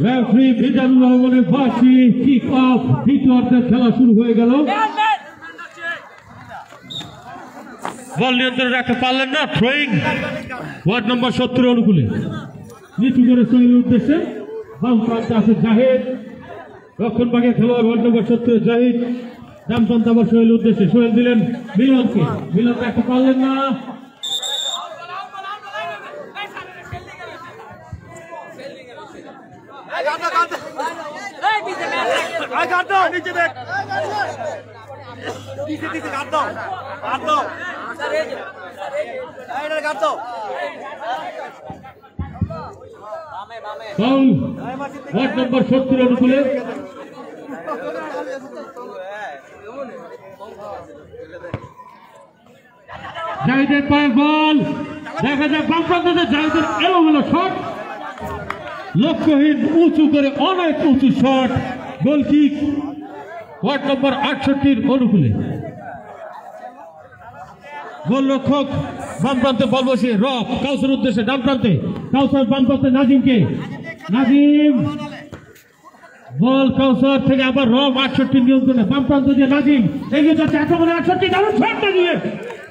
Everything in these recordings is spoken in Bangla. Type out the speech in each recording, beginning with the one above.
রেফারি মিজানুর রহমানের বাঁশি, কিক অফ, দ্বিতীয়ার্ধের খেলা শুরু হয়ে গেল। বল নিয়ন্ত্রণে রাখতে পারলেন না, থ্রোয়িং ওয়ার্ড নম্বর 70 অনুকূলে। নিচু করে সোহেলের উদ্দেশ্যে, বাম প্রান্তে আছে জাহিদ, রক্ষণ ভাগে খেলোয়াড় ওয়ার্ড নম্বর 70 জাহিদ, ডান প্রান্তে আবার সোহেলের উদ্দেশ্যে, সোহেল দিলেন মিলনকে, মিলন রাখতে পারলেন না। ফাউল ওয়ার্ড নম্বর 70 অনুকূলে। জাহিদের পায়ে বল, দেখা যায় বাম প্রান্তে জাহিদের এলোমেলো শট, লক্ষ্যহীন, উঁচু করে অনেক উঁচু শট, গোল কিক ওয়ার্ড নম্বর 68 অনুকূলে। গোলরক্ষক বাম প্রান্তে বল বসিয়ে রব কাউসার উদ্দেশ্যে, ডান প্রান্তে কাউসার, বাম প্রান্তে নাজিমকে, নাজিম বল কাউসার থেকে আবার রব 68 নিয়ন্ত্রণে, বাম প্রান্ত দিয়ে নাজিম এগিয়ে যাচ্ছে, আক্রমণে 68 দারুণ শট নাজিয়ে,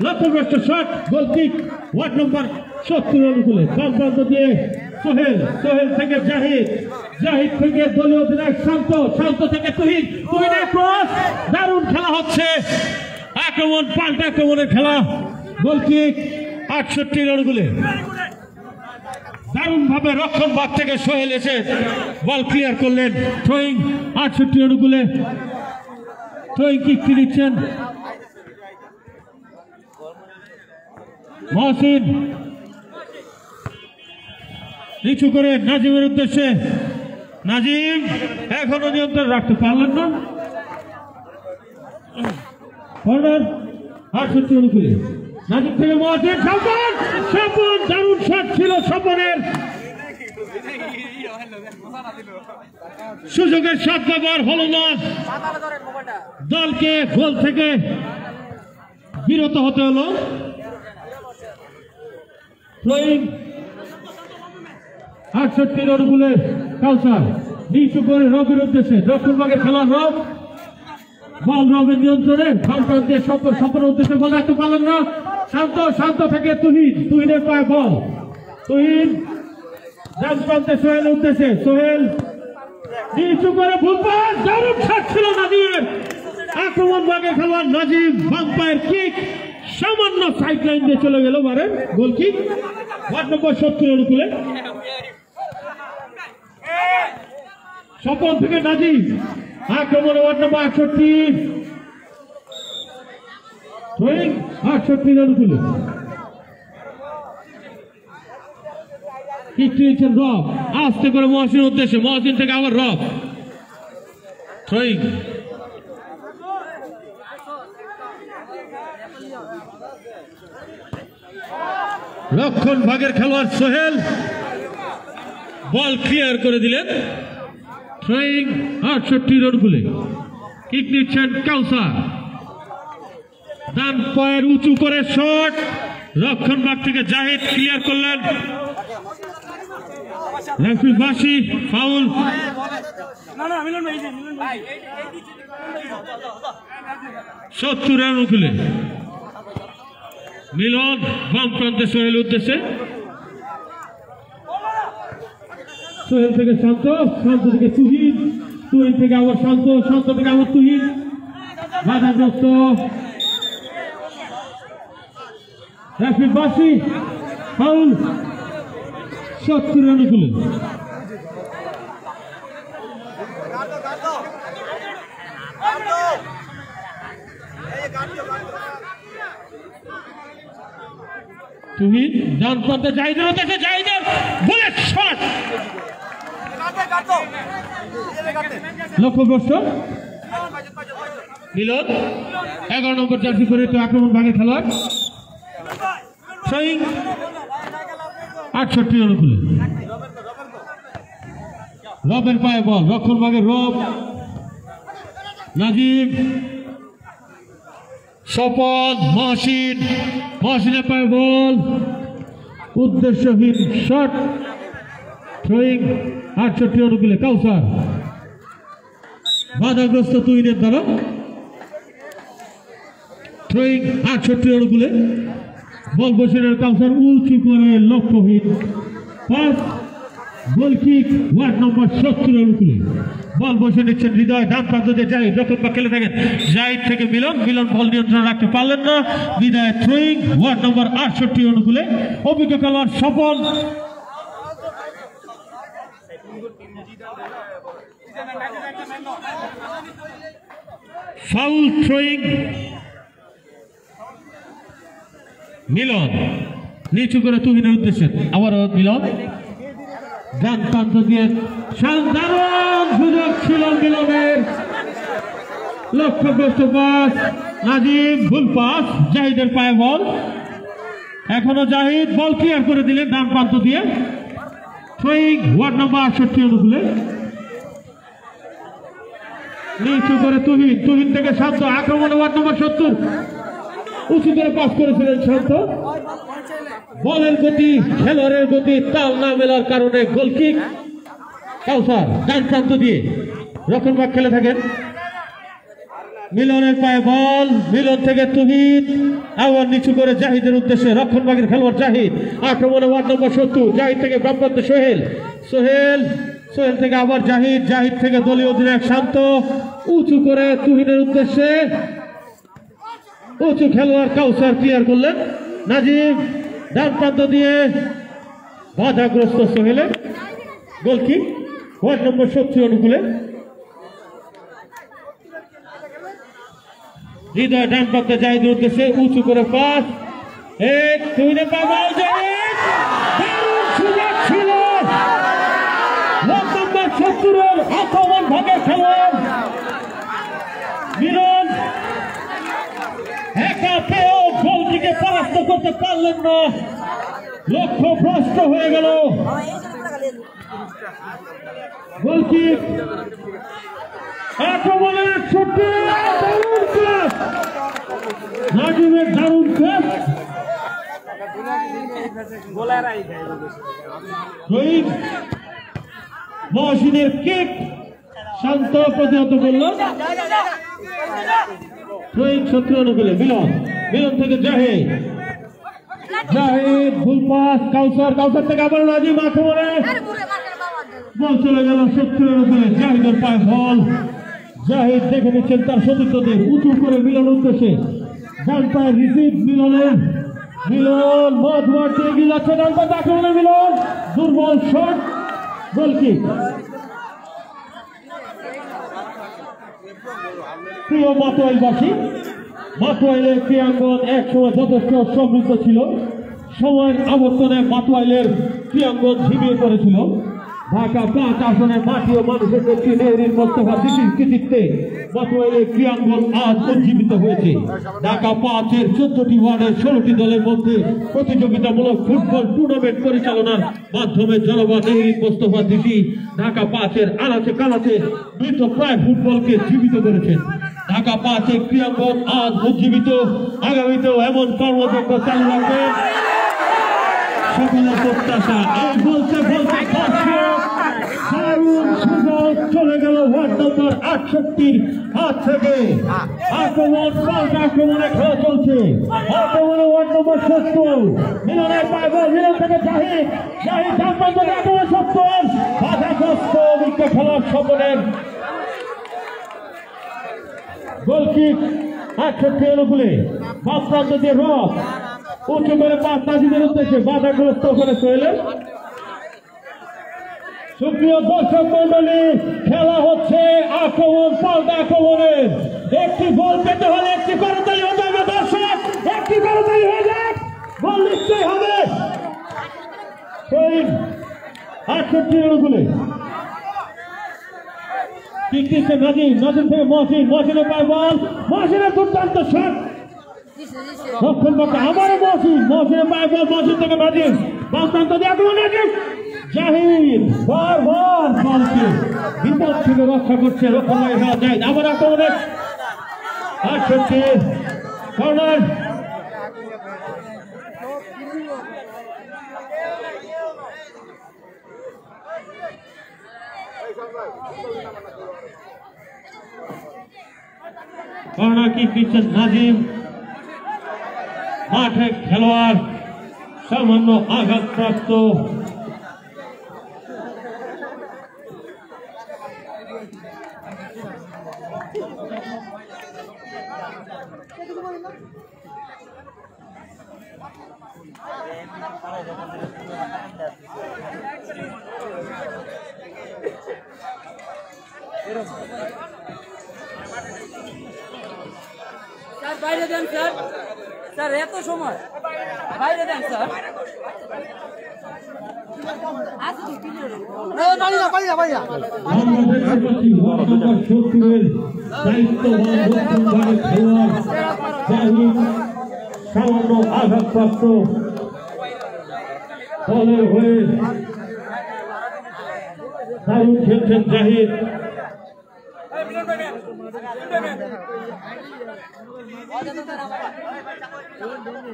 লক্ষ্যভ্রষ্ট shot, goal kick ward number 70 অনুকূলে। বাম প্রান্ত দিয়ে সোহেল, সোহেল থেকে জাহিদ, জাহিদ থেকে দলীয় অধিনায়ক শান্ত, শান্ত থেকে তুহিন, তুহিনের ক্রস, দারুণ খেলা হচ্ছে, আক্রমণ পাল্টা আক্রমণের খেলা, গোল কিক 68 অনুকূলে। দারুণ ভাবে রক্ষণ ভাগ থেকে সোহেল এসে বল ক্লিয়ার করলেন, থ্রোয়িং 68 অনুকূলে। থ্রোয়িং কিকটি নিচ্ছেন মহসিন, নিচু করে নাজিমের উদ্দেশ্যে, নাজিম এখনো নিয়ন্ত্রণ রাখতে পারলেন না, কর্নার 68 অনুকূলে। নাজিম থেকে মহসিন, স্বপন, স্বপন দারুণ শট ছিল স্বপনের, সুযোগের শট ব্যবহার হলো না, দলকে গোল থেকে বিরত হতে হলো। থ্রোয়িং 68 অনুকূলে কাউসার, নিচু করে রবের উদ্দেশ্যে, দক্ষিণ ভাগে খেলার রব, বল রবের নিয়ন্ত্রণে, বাম প্রান্তে স্বপনের উদ্দেশ্যে বল রাখতে পারলেন না, শান্ত, শান্ত থেকে তুহিন, তুহিনের পায়ে বল, তুহিন ডান প্রান্তে সোহেলের উদ্দেশ্যে, সোহেল নিচু করে ভুল পাস, দারুণ শট ছিল নাজিমের, আক্রমণ ভাগে খেলোয়াড় নাজিম, বাম পায়ের কিক সামান্য সাইড লাইন দিয়ে চলে গেল, মারেন গোল কিক ওয়ার্ড নম্বর 70 অনুকূলে। স্বপন থেকে নাজিম, আক্রমণে ওয়ার্ড নম্বর 68, থ্রোয়িং 68 অনুকূলে। কিক নিচ্ছেন রব, আস্তে করে মহসিনের উদ্দেশ্যে, মহসিন থেকে আবার রব, থ্রোয়িং রক্ষণ ভাগের খেলোয়াড় সোহেল বল ক্লিয়ার করে দিলেন, থ্রোয়িং 68 অনুকূলে। কিক নিচ্ছেন কাউসার, ডান পায়ের উঁচু করে শট, রক্ষণ ভাগ থেকে জাহিদ ক্লিয়ার করলেন, রেফারি বাঁশি, ফাউল। 70 অনুকূলে মিলন, বাম প্রান্তে সোহেল উদ্দেশ্যে, সোহেল থেকে শান্ত, শান্ত থেকে তুহিন, তুহিন থেকে আবার শান্ত, শান্ত থেকে আবার তুহিন, বাধাগ্রস্ত, রেফারি বাঁশি, ফাউল। 70 অনুকূলে তুহিন, ডান প্রান্তে জাহিদের উদ্দেশ্যে, জাহিদের বুলেট শট, লক্ষ্যভ্রষ্ট মিলন, 11 নম্বর জার্সি পরে তো আক্রমণ ভাগে খেলোয়াড়, থ্রোয়িং 68 অনুকূলে। রবের পায়ে বল, রক্ষণ ভাগে রব, নাজিম স্বপন মহসিনের পায়ে বল উদ্দেশ্যহীন শট থ্রোয়িং 68 অনুকূলে কাউসার বাধাগ্রস্ত তুহিনের দ্বারা থ্রোয়িং 68 অনুকূলে বল বসিনের কাউসার উঁচু করে লক্ষ্যহীন পাস গোলকিক ওয়ার্ড নম্বর 70 অনুকূলে বল বসে নিচ্ছেন হৃদয় ডান প্রান্ত দিয়ে জাহিদ রক্ষক বা খেলে থাকেন জাহিদ থেকে মিলন বল নিয়ন্ত্রণ রাখতে পারলেন না হৃদয় থ্রোয়িং ওয়ার্ড নম্বর 68 অনুকূলে অভিজ্ঞ খেলোয়াড় স্বপন ফাউল থ্রোয়িং মিলন নিচু করে তুহিনের উদ্দেশ্যে আবারও মিলন ডান প্রান্ত দিয়ে দারুণ সুযোগ ছিল মিলনের লক্ষ্যগ্রস্ত পাস নাজিম ভুল পাস জাহিদের পায়ে বল এখনো জাহিদ বল ক্লিয়ার করে দিলেন ডান প্রান্ত দিয়ে থ্রোয়িং ওয়ার্ড নম্বর 68 অনুকূলে নিচু করে তুহিন থেকে শান্ত আক্রমণে ওয়ার্ড নম্বর 70 উঁচু করে পাস করেছিলেন শান্ত বলের গতি খেলোয়াড়ের গতি তাল না মেলার কারণে গোলকিক কাউসার ডান প্রান্ত দিয়ে রক্ষণভাগ খেলে থাকেন মিলনের পায়ে বল মিলন থেকে তুহিন আবার নিচু করে জাহিদের উদ্দেশ্যে রক্ষণভাগের খেলোয়াড় জাহিদ আক্রমণে ওয়ার্ড নম্বর 70 জাহিদ থেকে বাম প্রান্তে সোহেল থেকে আবার জাহিদ থেকে দলীয় অধিনায়ক শান্ত উঁচু করে তুহিনের উদ্দেশ্যে উঁচু খেলোয়াড় কাউসার ক্লিয়ার করলেন নাজিম ডান প্রান্ত দিয়ে বাধাগ্রস্ত সোহেলের গোলকিক ওয়ার্ড নম্বর 70 অনুকূলে হৃদয় ডান প্রান্তে জাহিদের উদ্দেশ্যে উঁচু করে পাস তুহিনের পায়ে বল জাহিদ দারুণ সুযোগ ছিল ওয়ার্ড নম্বর 70 এর আক্রমণ ভাগের খেলোয়াড় মিলন একা পেয়েও গোলটিকে পরাস্ত করতে পারলেন না লক্ষ্য ভ্রষ্ট হয়ে গেল গোলকিক আক্রমণের ছুটি নাজিমের দারুণ ক্লাস মহসিনের কিক শান্ত প্রতিহত করল থ্রোয়িং 70 অনুকূলে মিলন থেকে জাহিদ ভুল পাস কাউসার থেকে আবার নাজিম আক্রমণে বল চলে গেল 70 অনুকূলে জাহিদের পায়ে বল জাহিদ দেখে নিচ্ছেন তার সতীর্থদের উঁচু করে মিলন উদ্দেশ্যে ডান পায়ে রিসিভ মিলন মধ্যমাঠে এগিয়ে যাচ্ছে ডান পায়ে আক্রমণে মিলন দুর্বল শট গোলকিক প্রিয় মাতোয়াইলের ক্রীড়াঙ্গন একসময় যথেষ্ট সমৃদ্ধ ছিল সময়ের আবর্তনে মাতোয়াইলের ক্রীড়াঙ্গন ঝিমিয়ে পড়েছিল ঢাকা 5 আসনের মাটি ও মানুষের একটি নেহরিন মোস্তফা দিদির কৃতিত্বে মাতোয়াইলের ক্রীড়াঙ্গন আজ উজ্জীবিত হয়েছে ঢাকা 5-এর 14টি ওয়ার্ডের 16টি দলের মধ্যে প্রতিযোগিতামূলক ফুটবল টুর্নামেন্ট পরিচালনার মাধ্যমে জনবা নেহরিন মোস্তফা দিদি ঢাকা 5-এর আনাচে কানাচে মৃত প্রায় ফুটবলকে জীবিত করেছেন ঢাকা 5-এর ক্রীড়াঙ্গন আজ উজ্জীবিত আগামীতেও এমন কর্মযজ্ঞ চালু রাখবেন সকলের প্রত্যাশা এই বলতে চলে গেল ওয়ার্ড নম্বর 68 হাত থেকে আক্রমণে খেলা চলছে আক্রমণে ওয়ার্ড নম্বর 70 মিলনের পায়ে বল মিলন থেকে জাহিদ আক্রমণ 70 বাধাগ্রস্ত অভিজ্ঞ খেলার সকলের গোলকিক 68 অনুকূলে বাম প্রান্ত দিয়ে রব উঁচু করে পাঁচ নাজিদের উদ্দেশ্যে বাধাগ্রস্ত করে সোহেলের সুপ্রিয় দর্শক মন্ডলী খেলা হচ্ছে আক্রমণের একটি গোল পেতে হলে একটি করতালি হতে হবে দর্শক একটি করতালি হয়ে যাক গোল নিশ্চয়ই হবে 68 অনুকূলে নাজিম থেকে মহসিনের পায়ে বল মহসিনের দুর্দান্ত শট আবারও মহসিনের পায়ে বল মহসিন থেকে নাজিম বাম প্রান্ত দিয়ে আক্রমণ নাজিম জাহিদ বারবার বলকে বিপদ থেকে রক্ষা করছে রক্ষণভাগে খেলা যায় আবার আক্রমণে 68 কর্নার কর্নার কিক দিচ্ছেন নাজিম। মাঠে খেলোয়াড় সামান্য আঘাতপ্রাপ্ত। স্যার বাইরে দেন স্যার, স্যার এত সময় বাইরে দেন স্যার। সামান্য আঘাতপ্রাপ্ত দলের হয়ে দারুণ খেলছেন জাহিদ।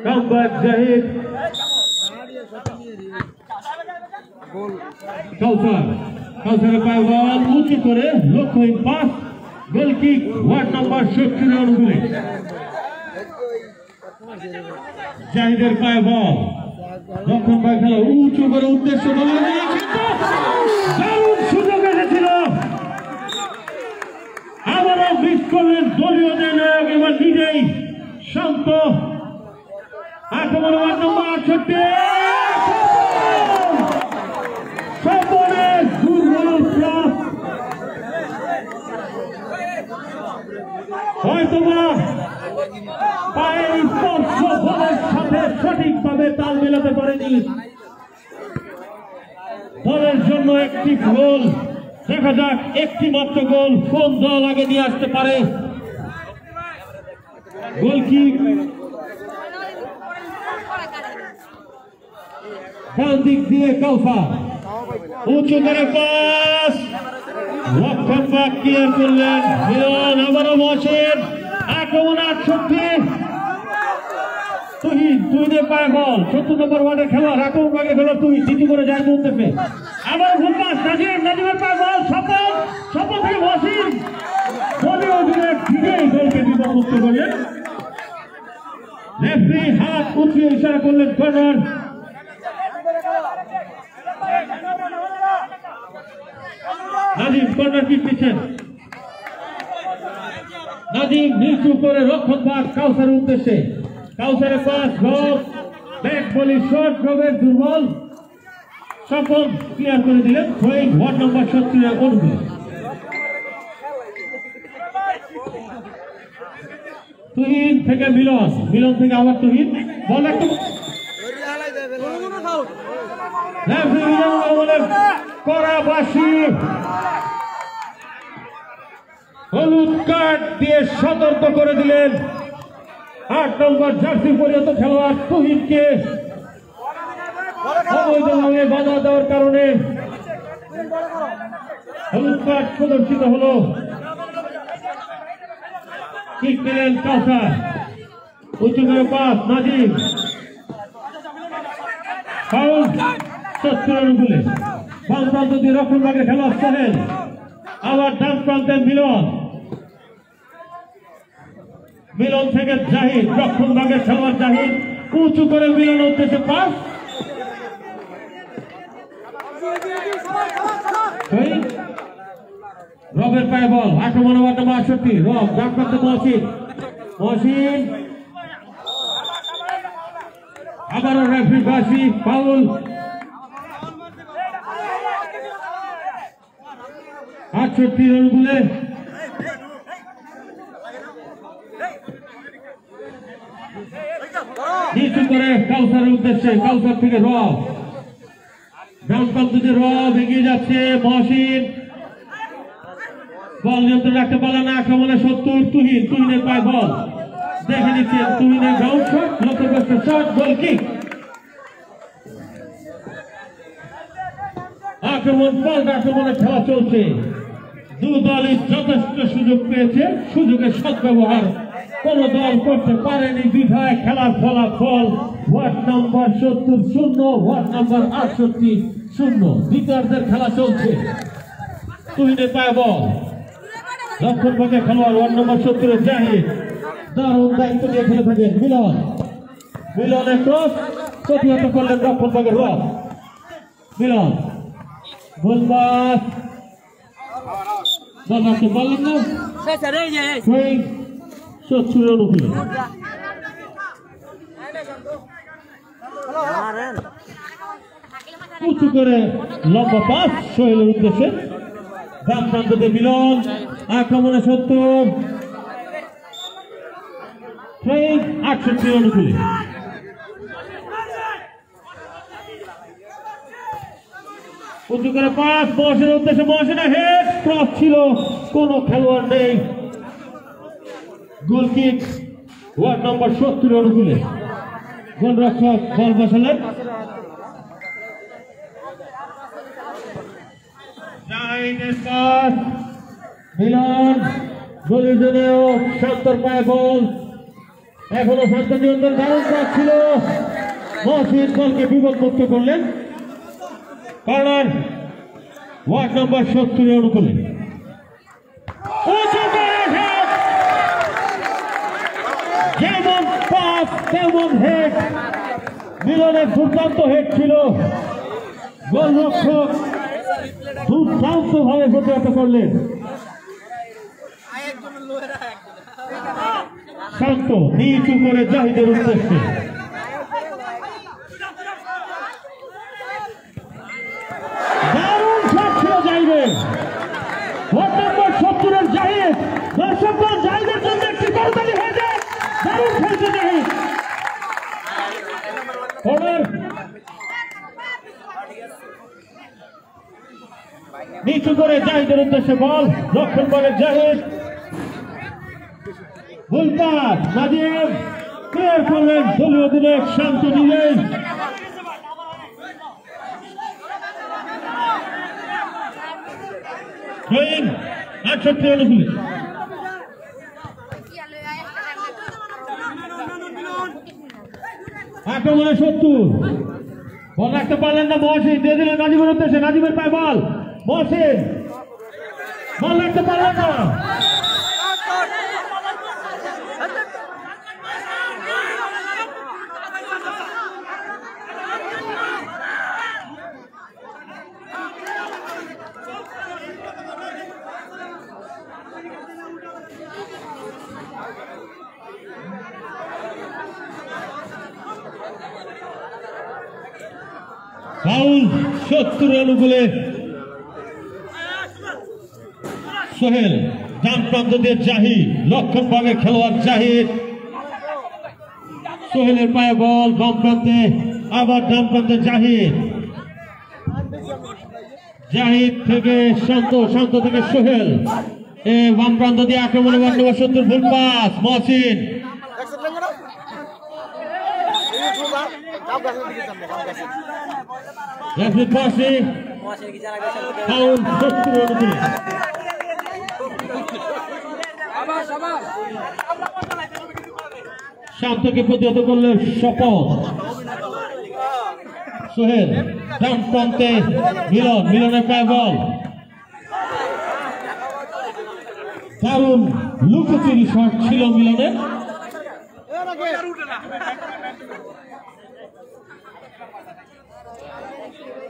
কামব্যাক জাহিদ। কাউসারের পায়ে বল উঁচু করে লক্ষ্যহীন pass, goal kick ward number 70 অনুকূলে। জাহিদের পায়ে বল, যখন পায়ে খেলা উঁচু করে উদ্দেশ্য দারুণ সুযোগ এসেছিল, আবারও মিস করলেন দলীয় নায়ক। এবার নিজেই শান্ত আক্রমণ ওয়ার্ড নাম্বার 68। হয়তোবা পায়ের স্পর্শ বলের সাথে সঠিকভাবে তাল মেলাতে পারেনি। দলের জন্য একটি গোল, দেখা যাক একটি মাত্র গোল কোন দল আগে নিয়ে আসতে পারে। গোল কিক ডান দিক দিয়ে কাউসার, উঁচু করে পাস, রক্ষণভাগ ক্লিয়ার করলেন মিলন। আবারও বসেন আক্রমণ 68। তুহিনের পায়ে বল, 70 নম্বর ওয়ার্ডের খেলোয়াড় আক্রমণ ভাগে খেলো তুই সিটি করে যায় উদ্দেশ্যে। আবার ভুল পাস নাজিমের পায়ে বল, সফল থেকে বসিন দলীয় অধিনায়ক ঠিকই গোলকে বিপদমুক্ত করলেন। রেফারি হাত উঠিয়ে ইশারা করলেন কর্নার। নাজিম কর্নার কিক দিচ্ছেন। নাজিম নিচু করে রক্ষণভাগ কাউসারের উদ্দেশ্যে। কাউসারের পাস ড্রপ, ব্যাক বলি শর্ট ড্রপের দুর্বল, সফল ক্লিয়ার করে দিলেন থ্রোয়িং ওয়ার্ড নাম্বার 70 অনুকূলে। তুহিন থেকে মিলন, মিলন থেকে আবার তুহিন, বল একটু করাবাসী হলুদ কার্ড দিয়ে সতর্ক করে দিলেন 8 নম্বর জার্সি পরিহিত খেলোয়াড় তুহিনকে। অবৈধভাবে বাধা দেওয়ার কারণে হলুদ কার্ড প্রদর্শিত হল। কিক দিলেন কাউসার, উঁচু করে পাস নাজিম, ফাউল 70 অনুকূলে। বাম প্রান্ত দিয়ে রক্ষণভাগে খেলোয়াড় সোহেল, আবার ডান প্রান্তে মিলন, মিলন থেকে জাহিদ, রক্ষণভাগে খেলোয়াড় জাহিদ, উঁচু করে মিলন উদ্দেশ্যে পাস, রবের পায়ে বল, আক্রমণ ওয়ার্ড নাম্বার 68। রব ডান প্রান্তে মহসিন, আবারও রেফারি বাসি, ফাউল 68 অনুকূলে। নিচু করে কাউসারের উদ্দেশ্যে, কাউসার থেকে রব, ডান প্রান্ত দিয়ে রব এগিয়ে যাচ্ছে, মহসিন বল নিয়ন্ত্রণ রাখতে পারলেন না, আক্রমণে 70। তুহিনের পায়ে বল, দেখে নিচ্ছেন তুহিনের গ্রাউন্ড শট, লক্ষ্যগ্রস্ত শট, গোল কিক। পাল্টা আক্রমণে খেলা চলছে, দু দলই যথেষ্ট সুযোগ পেয়েছে, সুযোগের সদ্ব্যবহার কোন দল করতে পারেনি বিধায় খেলার ফলাফল ওয়ার্ড নম্বর 70-0, ওয়ার্ড নম্বর 68-0। দ্বিতীয়ার্ধের খেলা চলছে। তুহিনের পায়ে বল, দক্ষিণ ভাগে খেলোয়াড় ওয়ার্ড নম্বর 70 জাহিদ দারুণ দায়িত্ব নিয়ে খেলে থাকেন মিলন। মিলনের ক্রস প্রতিহত করলেন দক্ষিণ ভাগের রব মিলন। গোলবাস বল রাখতে পারলেন না, 70 অনুকূলে উঁচু করে লম্বা পাস সোহেলের উদ্দেশ্যে, বাম প্রান্ততে মিলন, আক্রমণে 70, 68 অনুকূলে। উঁচু করে পাস মহসিনের উদ্দেশ্যে, মহসিনের হেড ক্রস ছিল, কোন খেলোয়াড় নেই। গোলকিক ওয়ার্ড নম্বর 70 অনুকূলে। গোলরক্ষক বল বসালেন, মিলন গোলের জন্যও শান্তর পায়ে বল, এখনো শান্ত নিয়ন্ত্রণ দারুণ কাজ ছিল। মহসিন বলকে বিপদমুক্ত করলেন। কর্নার ওয়ার্ড নম্বর 70 অনুকূলে। যেমন পাস তেমন হেড, মিলনের দুর্দান্ত হেড ছিল। গোলরক্ষক দুর্দান্ত ভাবে প্রতিহত করলেন। শান্ত নিচু করে জাহিদের উদ্দেশ্যে, দারুণ শট ছিল জাহিদের। ওয়ার্ড নম্বর 70 জাহিদ, দর্শকরা জাহিদের জন্য একটি করতালি হয়ে যায়। দারুণ খেলছে জাহিদ। কর্নার নিচু করে জাহিদের উদ্দেশ্যে বল, দক্ষিণ বলের জাহিদ, ভুলপাস নাদিম ক্লিয়ার করলেন। দলীয় অধিনায়ক শান্ত নিলেন। ড্রয়িং 68 অনুকূলে। আক্রমণে 70, বল রাখতে পারলেন না মহসিন, দিয়ে দিলেন নাজিমের উদ্দেশ্যে, নাজিমের পায়ে বল, মহসিন বল রাখতে পারলেন না। ফাউল 70 অনুকূলে। সোহেল ডান প্রান্ত দিয়ে জাহিদ, লক্ষণ ভাগে খেলোয়াড় জাহিদ, সোহেলের পায়ে বল, বাম প্রান্তে আবার ডান প্রান্তে জাহিদ, জাহিদ থেকে শান্ত, শান্ত থেকে সোহেল, বাম প্রান্ত দিয়ে আক্রমণে ওয়ার্ড নম্বর 70 ভুল পাস মহসিন। শান্তকে প্রতিহত করলে শপথ। সোহেল ডান প্রান্তে মিলন, মিলনের পায়ে বল, দারুণ লুকোচুরি শট ছিল মিলনের।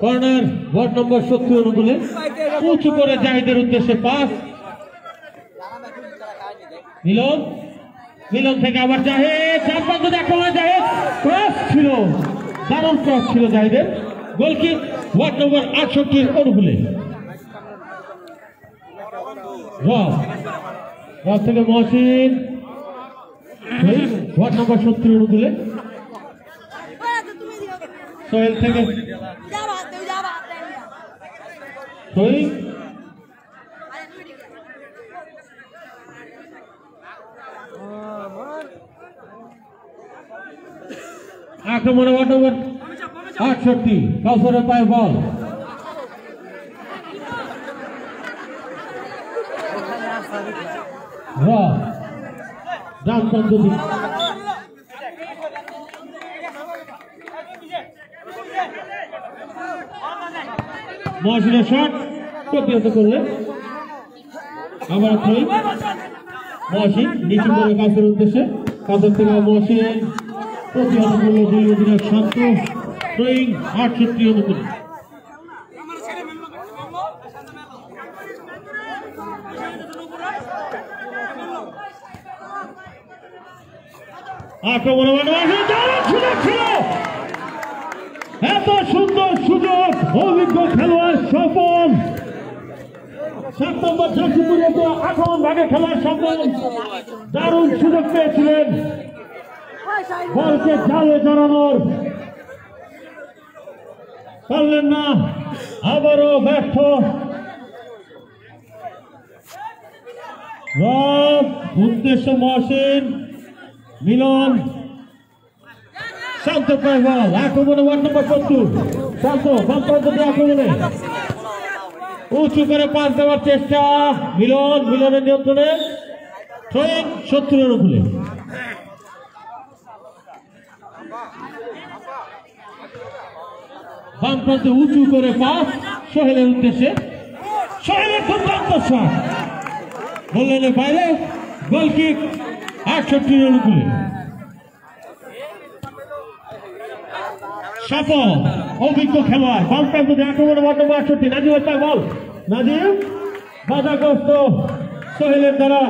কর্নার ওয়ার্ড নম্বর 70 অনুকূলে। উঁচু করে জাহিদের উদ্দেশ্যে পাস, মিলন, মিলন থেকে আবার জাহিদ, চার প্রান্ত দেখা হয় জাহিদ, ক্রস ছিল, দারুণ ক্রস ছিল জাহিদের। গোলকিক ওয়ার্ড নম্বর 68 অনুকূলে। রব থেকে মহসিন, ওয়ার্ড নম্বর 70 অনুকূলে। সোহেল থেকে সোহেল, আক্রমণে ওয়ার্ড নম্বর 68 কাউসারের পায়ে বল, ডান প্রান্ত দিক মহসিনের শট প্রতিহত করলেন আবার থ্রোয়িং মহসিন নিচু করে কাছের উদ্দেশ্যে কাছের থেকে মহসিন প্রতিহত করলো দুই অধিনায়ক শান্ত থ্রোয়িং 68 অনুকূলে আক্রমণ এত সুন্দর সুযোগ অভিজ্ঞ খেলোয়াড় সফল 7 নম্বর জার্সি পরিহিত আক্রমণ ভাগে খেলার সফল দারুণ সুযোগ পেয়েছিলেন বলকে জালে জড়ানোর পারলেন না আবারও ব্যর্থ উদ্দেশ্য মহসিন মিলন শান্ত প্রাইভাল আক্রমণে 1 নম্বর 70 শান্ত বাম প্রান্ত দিয়ে আক্রমণে উঁচু করে পাস দেওয়ার চেষ্টা মিলনের নিয়ন্ত্রণে থ্রোয়িং 70 এর উপরে বাম প্রান্তে উঁচু করে পাস সোহেলের উদ্দেশ্যে সোহেলের দুর্দান্ত শট গোললাইনের বাইরে গোল কিক 68 এর উপরে সফল অভিজ্ঞ খেলোয়াড় বাম প্রান্ত দিয়ে আক্রমণে 1 নম্বর 68 নাজিমের পায় বল নাজিম বাধাগ্রস্ত সোহেলের দ্বারা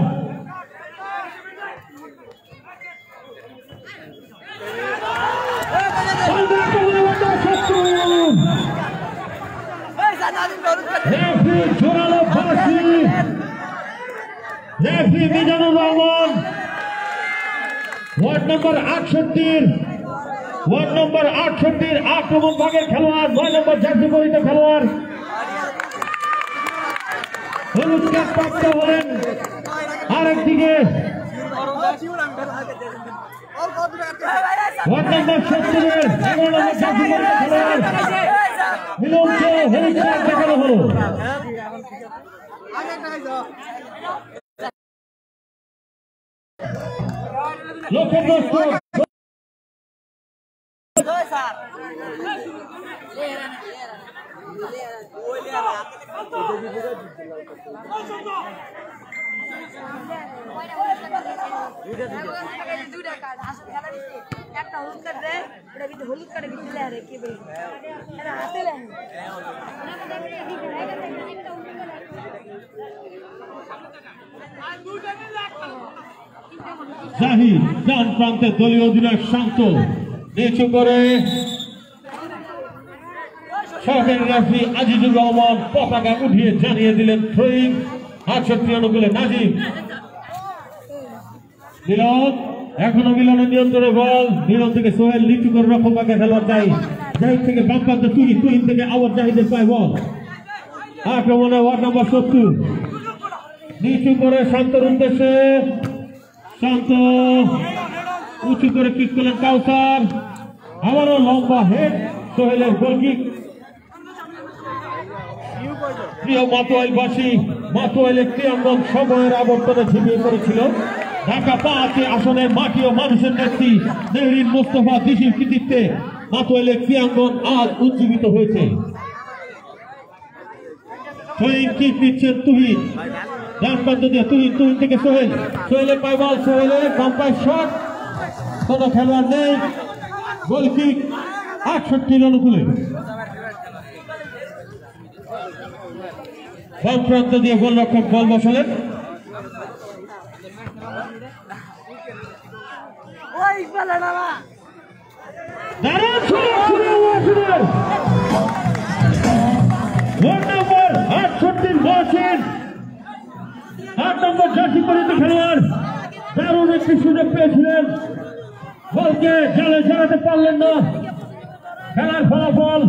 জোরালো ফাঁসি রেফারি মিজানুর রহমান 1 নম্বর 68 আক্রমণ ভাগের খেলোয়াড় 9 নম্বর জার্সি পরিহিত খেলোয়াড় হলুদ কার্ড প্রাপ্ত হলেন আরেকদিকে 1 নম্বর 70 এর 11 নম্বর জার্সি পরিহিত খেলোয়াড় মিলনকে হলুদ কার্ড দেখানো হলো লক্ষ্যগ্রস্ত একটা হলুদ কার্ড দেয় ওটা কিন্তু হলুদ কার্ডে কিন্তু দেয় কি বলি এটা হাতে দেয় জাহিদ ডান প্রান্তে দলীয় অধিনায়ক শান্ত নিচু করে সরকারি রেফারি আজিজুর রহমান পতাকা উঠিয়ে জানিয়ে দিলেন থ্রোয়িং 68 অনুকূলে নাজিম মিলন এখনো মিলনের নিয়ন্ত্রণে বল মিলন থেকে সোহেল নিচু করে রক্ষককে খেলার চাই জাহিদ থেকে বাম প্রান্তে তুহিন থেকে আবার জাহিদের পায় বল আক্রমণে 1 নম্বর 70 নিচু করে শান্তর উদ্দেশ্যে শান্ত উঁচু করে কিক করলেন কাউসার আবারও লম্বা হেড সোহেলের গোল কিক প্রিয় মাতোয়াইলবাসী মাতোয়াইলের ক্রীড়াঙ্গন সময়ের আবর্তনে ঝিমিয়ে পড়েছিল ঢাকা 5 আসনের মাটি ও মানুষের নেত্রী মেহরিন মোস্তফা দিশির কৃতিত্বে মাতোয়াইলের ক্রীড়াঙ্গন আজ উজ্জীবিত হয়েছে থ্রোয়িং কিক নিচ্ছেন তুহিন ডান প্রান্ত দিয়ে তুহিন থেকে সোহেলের পায় বল সোহেলের বাম পায় শট কোনো খেলোয়াড় নেই গোল কিক 68 অনুকূলে বাম প্রান্ত দিয়ে গোলরক্ষক বল বসালেন দারুণ সুযোগ ছিল ওয়াশিনের 1 নম্বর 68 মহসিন 8 নম্বর জার্সি পরিহিত খেলোয়াড় দারুণ একটি সুযোগ পেয়েছিলেন বলকে জালে জড়াতে পারলেন না খেলার ফলাফল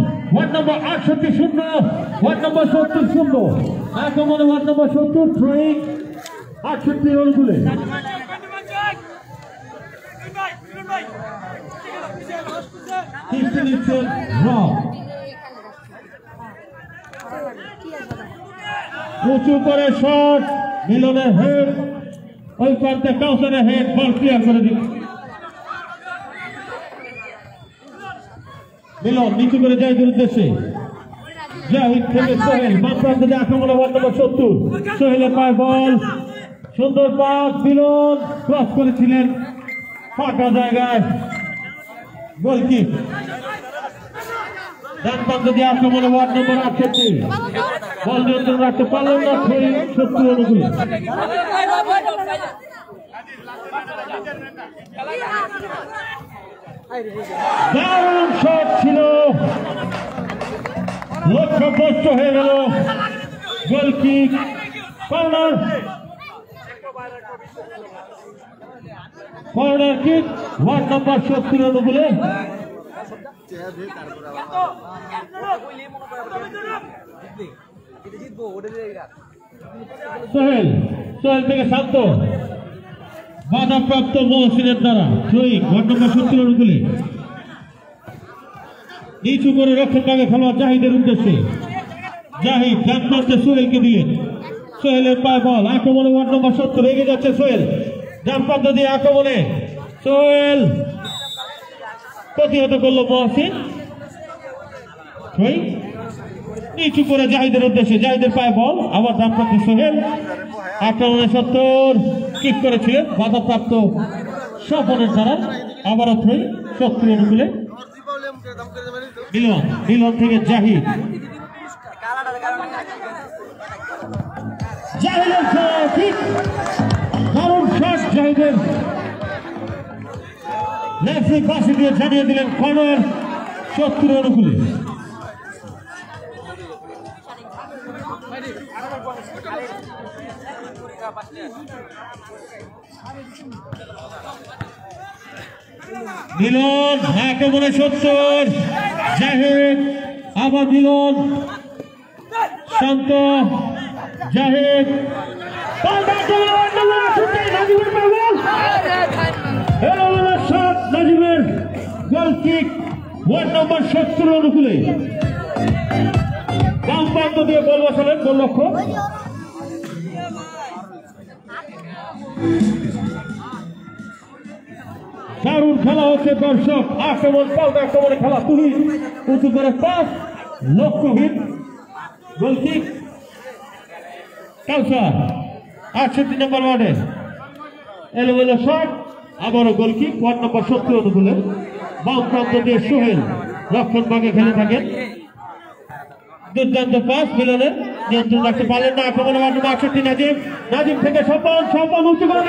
1 নম্বর 68 0 1 নম্বর 70 0 আক্রমণে 1 নম্বর 70 থ্রোয়িং 68 অনুকূলে উঁচু করে শট মিলনের হেড ওই প্রান্তে কাউসারের হেড বল ক্লিয়ার করে দিন। মিলন নিচু করে জাহিদের উদ্দেশ্যে, জাহিদ থেকে সোহেল, বাম প্রান্তে যে আক্রমণে ওয়ার্ড নম্বর 70, সোহেলের পায়ে বল, সুন্দর পাস, মিলন ক্রস করেছিলেন ফাঁকা জায়গায়, গোলকিক। ডান প্রান্তে যে আক্রমণে ওয়ার্ড নম্বর 68, বল নিয়ন্ত্রণ রাখতে পারলেন না, 70 অনুকূলে। দারুণ শট ছিল, লক্ষ্যভ্রষ্ট হয়ে গেল, goal kick, corner kick, ward number 70 অনুকূলে। সোহেল থেকে শান্ত, বাধাপ্রাপ্ত মহসিনের দ্বারা শহীদ, ওয়ার্ড নম্বর 70 অনুকূলে। নিচু করে রক্ষণ ভাগে খেলোয়াড় জাহিদের উদ্দেশ্যে, জাহিদ ডান প্রান্তে সোহেলকে দিলেন, সোহেলের পায়ে বল, আক্রমণে ওয়ার্ড নম্বর 70, এগিয়ে যাচ্ছে সোহেল, ডান প্রান্ত দিয়ে আক্রমণে সোহেল, প্রতিহত করলো মহসিন। নিচু করে জাহিদের উদ্দেশ্যে, জাহিদের পায়ে বল, আবার ডান প্রান্তে সোহেল, আক্রমণে 70 কিক করেছিলেন, বাধাপ্রাপ্ত স্বপনের দ্বারা, আবারও 70 অনুকূলে। মিলন থেকে জাহিদ, জাহিদের কিক, দারুণ শট জাহিদের, রেফারি পাশে দিয়ে জানিয়ে দিলেন কর্নার, 70 অনুকূলে। মিলন আক্রমণে 70, জাহিদ, আবার মিলন, শান্ত, জাহিদ, নাজিমের গোলকিক, ওয়ার্ড নম্বর 70 অনুকূলে। বাম প্রান্ত দিয়ে বল বসালেন গোলরক্ষক। দারুণ খেলা হচ্ছে দর্শক, আক্রমণ পাল্টা আক্রমণে খেলা, তুলি উঁচু করে পাস, লক্ষ্যহীন, গোলকিক। কাউসার 68 নম্বর ওয়ার্ডে এলোমেলো শট, আবারও গোলকিক, ওয়ার্ড নম্বর 70 অনুকূলে। বাম প্রান্ত দিয়ে সোহেল রক্ষণ ভাগে খেলে থাকেন, দুর্দান্ত পাস, মিলনের নিয়ন্ত্রণ রাখতে পারলেন না, আক্রমণে ওয়ার্ড নম্বর 68, নাজিম থেকে সম্পন উঁচু করে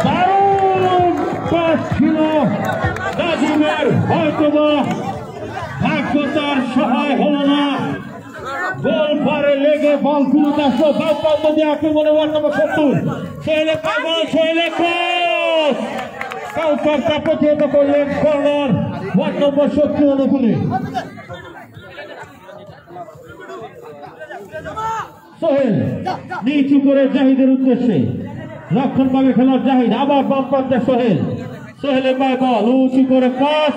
দারুণ পাস ছিল নাজিমের, হয়তোবা ভাগ্য তার সহায় হলো না, গোল পারে লেগে বল ফিরত আসলো, বাম প্রান্ত দিয়ে আক্রমণে ওয়ার্ড নম্বর 70, সোহেলের পায়ে বল, সোহেলের ক্রস, কাউসার তা প্রতিহত করলেন, কর্নার, ওয়ার্ড নম্বর 70 অনুকূলে। সোহেল নিচু করে জাহিদের উদ্দেশ্যে, রক্ষণ ভাগে খেলার জাহিদ, আবার বাম প্রান্তে সোহেল, সোহেলের পায়ে বল, উঁচু করে পাস,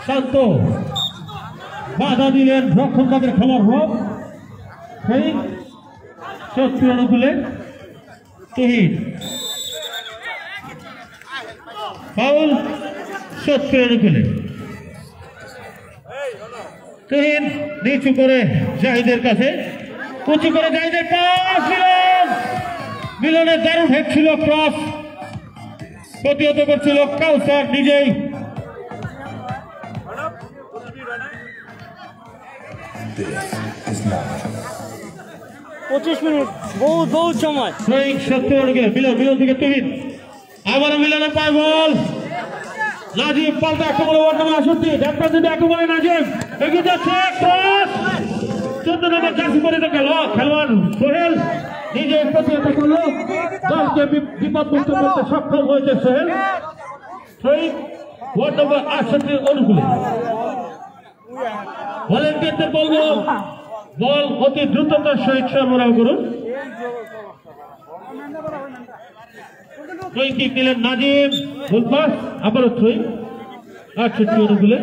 শান্ত, বাধা দিলেন রক্ষণ ভাগের খেলার রব, 70 অনুকূলে। তহিদ, ফাউল, 70 অনুকূলে। তহিদ নিচু করে জাহিদের কাছে, উঁচু করে জাহিদের পাস, মিলনের দারুণ হেড ছিল, ক্রস, প্রতিহত করছিল কাউসার নিজেই। পঁচিশ মিনিট, বহুত সময়। 70 অনুকূলে মিলন থেকে তহিদ, আবারও মিলনের পায়ে বল, নাজিম পাল্টা আক্রমণে ওয়ার্ড নম্বর 68, ডান প্রান্তে আক্রমণে নাজিম, এগিয়ে যাচ্ছে, ক্রস, 14 নম্বর জার্সি পরিহিত খেলোয়াড় সোহেল নিজে প্রতিহত করল, দলকে বিপদমুক্ত করতে সক্ষম হয়েছে সোহেল। ওয়ার্ড নম্বর 68 অনুকূলে। ভলেন্টিয়ারদের বলবো বল অতি দ্রুততার সহিত সরবরাহ করুন। থ্রোয়িং কিক নিলেন নাজিম, গোল পাস, আবারও থ্রোয়িং, 68 অনুকূলে।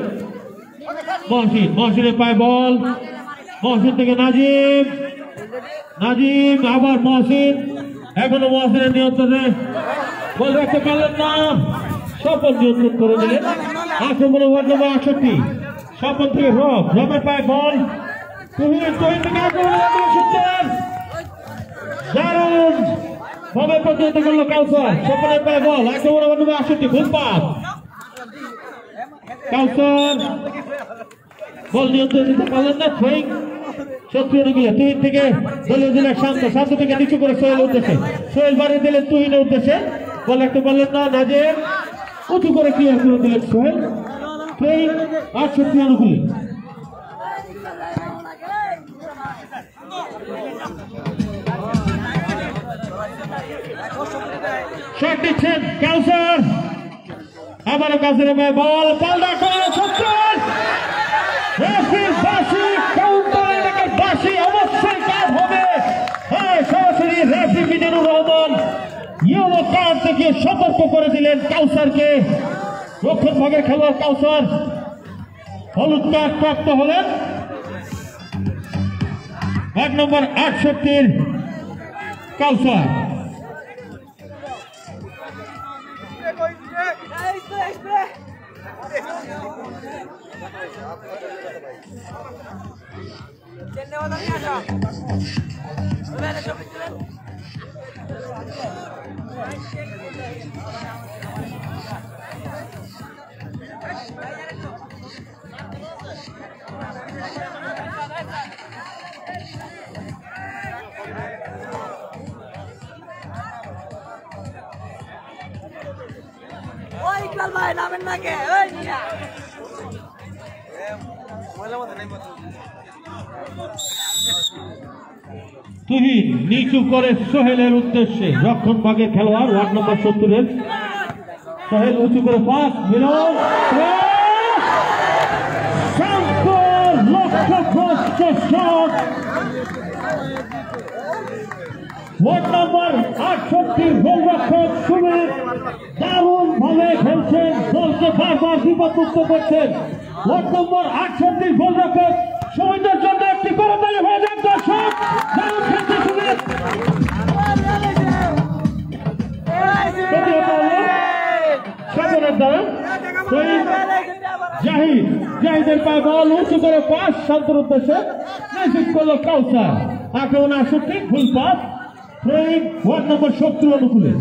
মহসিনের পায়ে বল, মহসিন থেকে নাজিম, আবার মহসিন, এখনো মহাসিনের নিয়ন্ত্রণে বল রাখতে পারলেন না, স্বপন নিয়ন্ত্রণ করে দিলেন। আক্রমণ ওয়ার্ড নম্বর 68, স্বপন থেকে রবের পায়ে বল, তুহিন থেকে আক্রমণ দারুণ ভাবে প্রতিহত করলো কাউসার। স্বপনের পায়ে বল, আক্রমণ ওয়ার্ড নম্বর 68, ভুল পাস। কাউসার বল নিয়ন্ত্রণ দিতে পারলেন না, থ্রোয়িং শত্রু গিয়ে তুহিন থেকে দলীয় দিলেন শান্ত থেকে নিচু করে সোহেল উদ্দেশ্যে, সোহেল বাড়িয়ে দিলেন তুহিনের উদ্দেশ্যে, বল রাখতে পারলেন না, নাজের উঁচু করে ক্লিয়ার করে দিলেন সোহেল। থ্রোয়িং 68 অনুকূলে। শট দিচ্ছেন কাউসার, আবারও কাউসারের পায়ে বল, পাল্টা করে সত্তর, রেফারির বাঁশি, কাউন্টারের দিকে বাঁশি, অবশ্যই কাজ হবে। হ্যাঁ, সরাসরি referee Mizanur Rahman yellow card থেকে সতর্ক করে দিলেন কাউসারকে। রক্ষণ ভাগের খেলোয়াড় কাউসার হলুদ কার্ড প্রাপ্ত হলেন। ওয়ার্ড নম্বর 68 কাউসার। ওই কাল ভাই নামেন না কে ওই মিয়া তুহিন নিচু করে সোহেলের উদ্দেশ্যে, রক্ষণ ভাগের খেলোয়াড় ওয়ার্ড নম্বর 70, সোহেল উঁচু করে পাস, মিলন লক্ষ্যভ্রষ্ট শট। ওয়ার্ড নম্বর 68 গোলরক্ষক সুমিত দারুণ ভাবে খেলছেন, দলকে বারবার বিপদমুক্ত করছেন। ওয়ার্ড নম্বর 68 গোলরক্ষক সুমিতের জন্য একটি করতালি হয়ে যান দর্শক। দারুণ খেলছে সুমিত। জাহিদের পায়ে বল, উঁচু করে পাস, শান্তর উদ্দেশ্যে নিশ্চিত করলো কাউসার। আক্রমণ 68, ভুল পাস। ওয়ার্ড নম্বর 70 অনুকূলে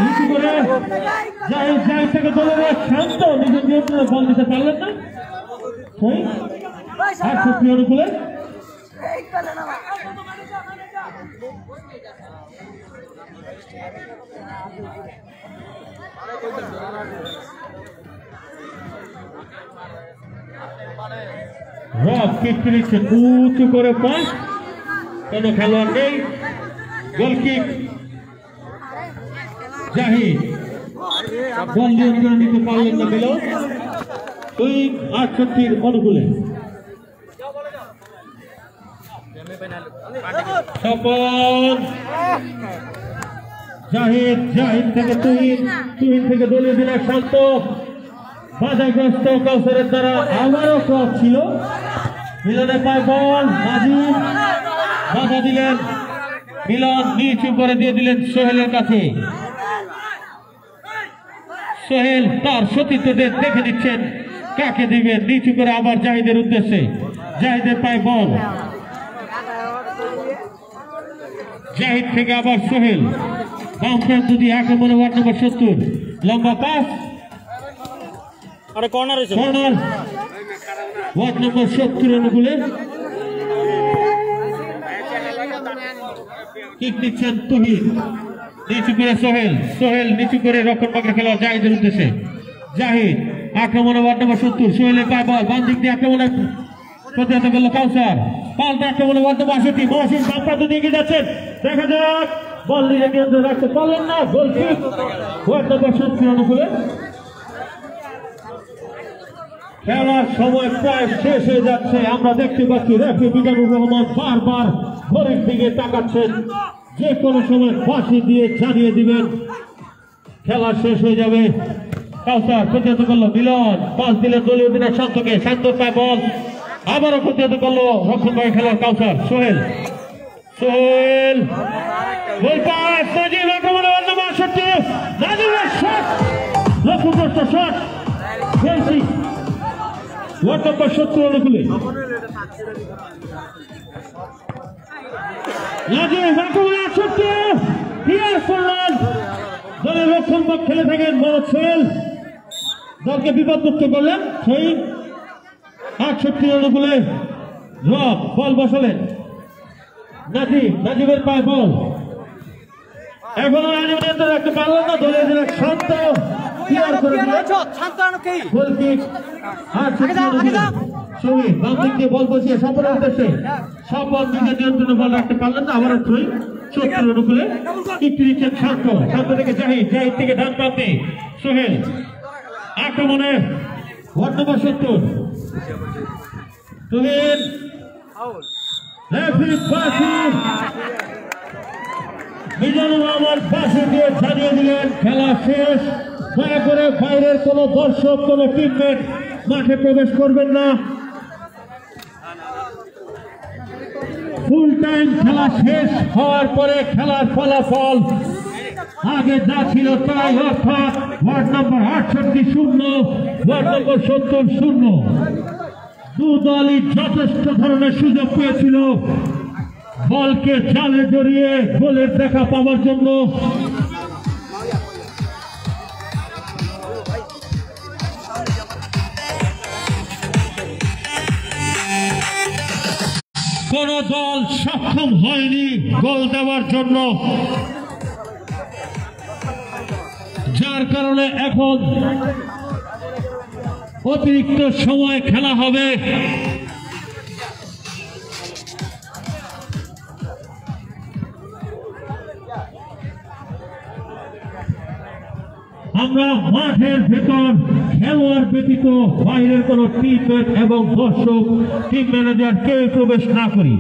নিচু করে জাহিদ থেকে দলের শান্ত নিজের নিয়ন্ত্রণে বল দিতে পারলেন না। 68 অনুকূলে রব কিক নিচ্ছেন, উঁচু করে পাস, কোন খেলোয়াড় নেই। গোল কিক জাহিদ, বল নিয়ন্ত্রণ নিতে পারলেন না মিলন। 68 অনুকূলে স্বপন, জাহিদ থেকে তুহিন থেকে দলীয় দিলেন শান্ত, বাধাগ্রস্ত কাউসারের দ্বারা আবারও ক্রস ছিল। মিলনের পায়ে বল, নাজিম বাধা দিলেন, মিলন নিচু করে দিয়ে দিলেন সোহেলের কাছে। সোহেল তার সতীর্থদের দেখে দিচ্ছেন কাকে দিবেন, নিচু করে আবার জাহিদের উদ্দেশ্যে, জাহিদের পায়ে বল, জাহিদ থেকে আবার সোহেল, বাম প্রান্ত দিয়ে আক্রমণে ওয়ার্ড নম্বর 70, লম্বা পাস, কর্নার ওয়ার্ড নম্বর 70 অনুকূলে কিক নিচ্ছেন তুহিন, নিচু করে সোহেল নিচু করে রক্ষণ ভাগের খেলোয়াড় জাহিদের উদ্দেশ্যে, জাহিদ আক্রমণে ওয়ার্ড নম্বর 70, সোহেলের পায়ে বল, বাম দিক দিয়ে আক্রমণে প্রতিহত করলো কাউসার, পাল্টা আক্রমণে ওয়ার্ড নম্বর 68, মহসিন বাম প্রান্ত দিয়ে এগিয়ে যাচ্ছেন, দেখা যাক বল নিজে নিয়ন্ত্রণ রাখতে পারলেন না। গোল কিক ওয়ার্ড নম্বর 70 অনুকূলে। খেলার সময় প্রায় শেষ হয়ে যাচ্ছে, আমরা দেখতে পাচ্ছি রেফারি মিজানুর রহমান বারবার ঘড়ির দিকে তাকাচ্ছেন, যে কোনো সময় ফাঁসি দিয়ে জানিয়ে দিবেন খেলা শেষ হয়ে যাবে। কাউসার প্রতিহত করলো, মিলন পাস দিলেন দলীয় দিনের শান্তকে, শান্ত পায় বল, আবারও প্রতিহত করলো রক্ষণ ভাগের খেলোয়াড় কাউসার, সোহেল গোল পাস নাজিম আক্রমণে ওয়ার্ড নাম্বার 68 নাজিমের শট লক্ষ্যভ্রষ্ট শট চেলসি ওয়ার্ড নাম্বার 70 অনুকূলে নাজিম আক্রমণে 68 ক্লিয়ার করলেন দলের রক্ষণভাগ খেলে থাকেন মোহাম্মদ সোহেল দলকে বিপদমুক্ত করলেন সেই 68 অনুকূলে রব বল বসালেন নাজিমের পায়ে বল এখনো নাজিম নিয়ন্ত্রণ রাখতে পারলেন না দলের জন্য শান্ত ক্লিয়ার করে দিলেন গোল কিক আর সঙ্গে বাম দিক দিয়ে বল বসিয়ে সফলের উদ্দেশ্যে সব বল নিজের নিয়ন্ত্রণে বল রাখতে পারলেন না আবার থ্রোই 70 অনুকূলে কিকটি দিচ্ছেন শান্ত থেকে জাহিদ থেকে ডান প্রান্তে সোহেল আক্রমণে ওয়ার্ড নাম্বার 70 সোহেল রেফারি পাশে মিজানুর রহমান পাশে দিয়ে জানিয়ে দিলেন খেলা শেষ দয়া করে বাইরের কোনো দর্শক কোনো টিমমেট মাঠে প্রবেশ করবেন না ফুল টাইম খেলা শেষ হওয়ার পরে খেলার ফলাফল আগে যা ছিল তাই অর্থাৎ ওয়ার্ড নম্বর 68 0 ওয়ার্ড নম্বর 70 0 দু দলই যথেষ্ট ধরনের সুযোগ পেয়েছিল বলকে জালে জড়িয়ে গোলের দেখা পাওয়ার জন্য কোন দল সক্ষম হয়নি গোল দেওয়ার জন্য যার কারণে এখন অতিরিক্ত সময় খেলা হবে আমরা মাঠের ভেতর খেলোয়াড় ব্যতীত বাইরের কোন টিম এবং দর্শক টিম ম্যানেজার কেউ প্রবেশ না করি